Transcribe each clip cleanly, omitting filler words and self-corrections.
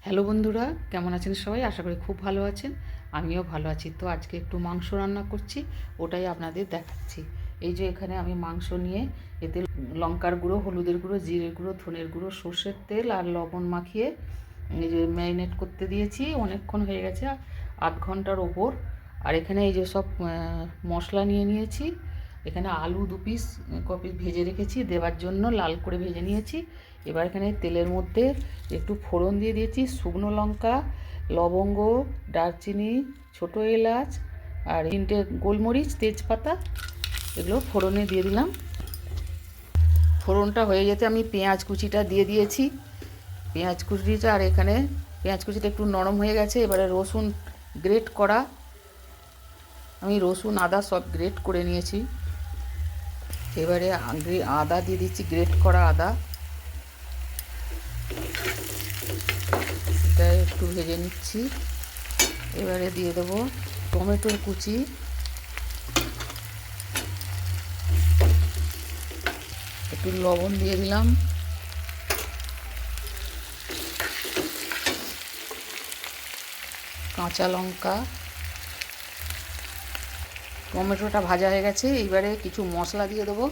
Hello বন্ধুরা, কেমন আছেন সবাই? আশা করি খুব ভালো আছেন। আমিও ভালো আছি। তো আজকে একটু মাংস রান্না করছি, ওটাই আপনাদের দেখাচ্ছি। এই যে এখানে আমি মাংস নিয়ে এতে লঙ্কার গুঁড়ো, হলুদের গুঁড়ো, জিরের গুঁড়ো, ধনের গুঁড়ো, সর্ষের তেল আর লবণ মাখিয়ে এই যে ম্যারিনেট করতে দিয়েছি। অনেকক্ষণ হয়ে গেছে, আধ ঘন্টার ওপর। আর এখানে এই যে সব মশলা নিয়ে নিয়েছি। এখানে আলু 2 পিস কপি ভেজে রেখেছি দেওয়ার জন্য, লাল করে ভেজে নিয়েছি। এবার এখানে তেলের মধ্যে একটু ফোড়ন দিয়ে দিয়েছি, শুকনো লঙ্কা, লবঙ্গ, দারচিনি, ছোটো এলাচ আর 3টে গোলমরিচ, তেজপাতা, এগুলো ফোড়নে দিয়ে দিলাম। ফোড়নটা হয়ে যেতে আমি পেঁয়াজ কুচিটা দিয়ে দিয়েছি। পেঁয়াজ কুচিটা, আর এখানে পেঁয়াজ কুচিটা একটু নরম হয়ে গেছে। এবারে রসুন গ্রেট করা, আমি রসুন আদা সব গ্রেট করে নিয়েছি। এবারে আদা দিয়ে দিচ্ছি, গ্রেট করা আদা। এটা একটু ভেজে নিচ্ছি। এবারে দিয়ে দেবো টমেটোর কুচি, একটু লবণ দিয়ে দিলাম, কাঁচা লঙ্কা। টমেটোটা ভাজা হয়ে গেছে। এইবারে কিছু মশলা দিয়ে দেবো।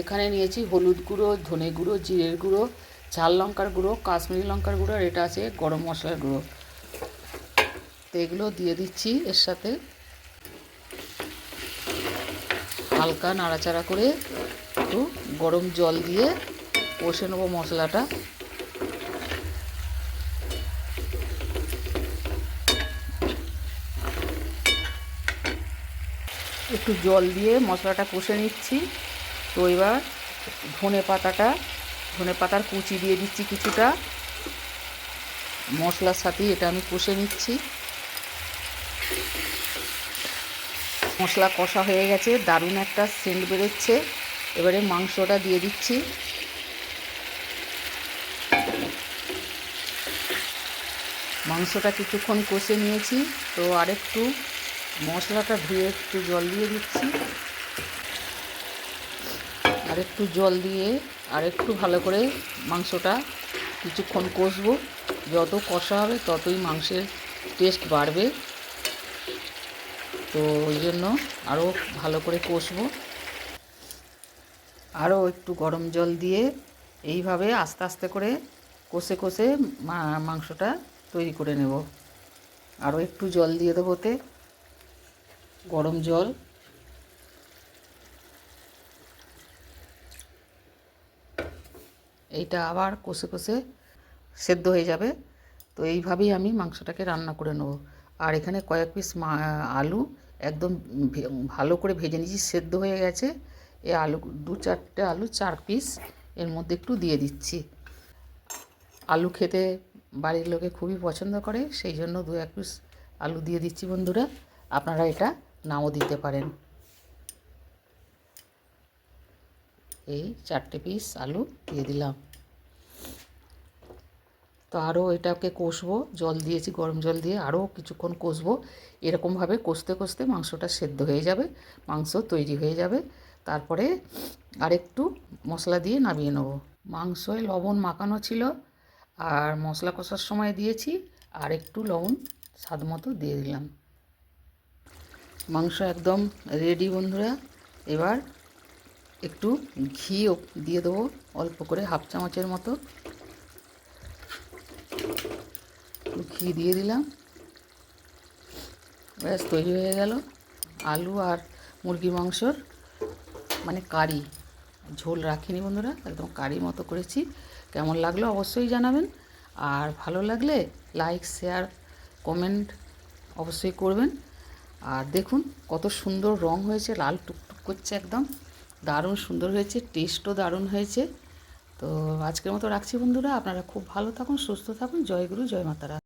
এখানে নিয়েছি হলুদ গুঁড়ো, ধনে গুঁড়ো, জিরের গুঁড়ো, ঝাল লঙ্কার গুঁড়ো, কাশ্মীরি লঙ্কার গুঁড়ো, আর এটা আছে গরম মশলার গুঁড়ো। তো এগুলো দিয়ে দিচ্ছি এর সাথে। হালকা নাড়াচাড়া করে একটু গরম জল দিয়ে কষে নেবো মশলাটা। একটু জল দিয়ে মশলাটা কষে নিচ্ছি। তো এবার ধনে পাতার কুচি দিয়ে দিচ্ছি কিছুটা। মশলার সাথে এটা আমি কষে নিচ্ছি। মশলা কষা হয়ে গেছে, দারুণ একটা সেন্ট বেরোচ্ছে। এবারে মাংসটা দিয়ে দিচ্ছি। মাংসটা কিছুক্ষণ কষে নিয়েছি। তো আরেকটু মশলাটা ধুয়ে একটু জল দিয়ে দিচ্ছি। আরেকটু জল দিয়ে আরেকটু ভালো করে মাংসটা কিছুক্ষণ কষবো। যত কষা হবে ততই মাংসের টেস্ট বাড়বে। তো ওই জন্য আরও ভালো করে কষবো। আরও একটু গরম জল দিয়ে এইভাবে আস্তে আস্তে করে কষে কষে মাংসটা তৈরি করে নেব। আরও একটু জল দিয়ে দেবো ওতে, গরম জল। এইটা আবার কষে কষে সেদ্ধ হয়ে যাবে। তো এইভাবেই আমি মাংসটাকে রান্না করে নেব। আর এখানে কয়েক পিস আলু একদম ভালো করে ভেজে নিয়েছি, সেদ্ধ হয়ে গেছে। এই আলু 2-4টে আলু 4 পিস এর মধ্যে একটু দিয়ে দিচ্ছি। আলু খেতে বাড়ির লোকে খুবই পছন্দ করে, সেই জন্য 2-1 পিস আলু দিয়ে দিচ্ছি বন্ধুরা। আপনারা এটা নাও দিতে পারেন। এই 4টে পিস আলু দিয়ে দিলাম। তো আরও এটাকে কষবো, জল দিয়েছি গরম জল দিয়ে, আরও কিছুক্ষণ কষবো। এরকমভাবে কষতে কষতে মাংসটা সেদ্ধ হয়ে যাবে, মাংস তৈরি হয়ে যাবে। তারপরে আরেকটু মশলা দিয়ে নামিয়ে নেবো। মাংসয় লবণ মাখানো ছিল, আর মশলা কষার সময় দিয়েছি, আর একটু লবণ স্বাদ মতো দিয়ে দিলাম। মাংস একদম রেডি বন্ধুরা। এবার একটু ঘিও দিয়ে দেবো, অল্প করে 1/2 চামচের মতো ঘি দিয়ে দিলাম। ব্যাস তৈরি হয়ে গেল আলু আর মুরগি মাংসর কারি। ঝোল রাখিনি বন্ধুরা, একদম কারি মতো করেছি। কেমন লাগলো অবশ্যই জানাবেন। আর ভালো লাগলে লাইক, শেয়ার, কমেন্ট অবশ্যই করবেন। আর দেখুন কত সুন্দর রং হয়েছে, লাল টুকটুক করছে, একদম দারুণ সুন্দর হয়েছে, টেস্টও দারুণ হয়েছে। তো আজকের মতো রাখছি বন্ধুরা। আপনারা খুব ভালো থাকুন, সুস্থ থাকুন। জয় গুরু, জয় মাতারা।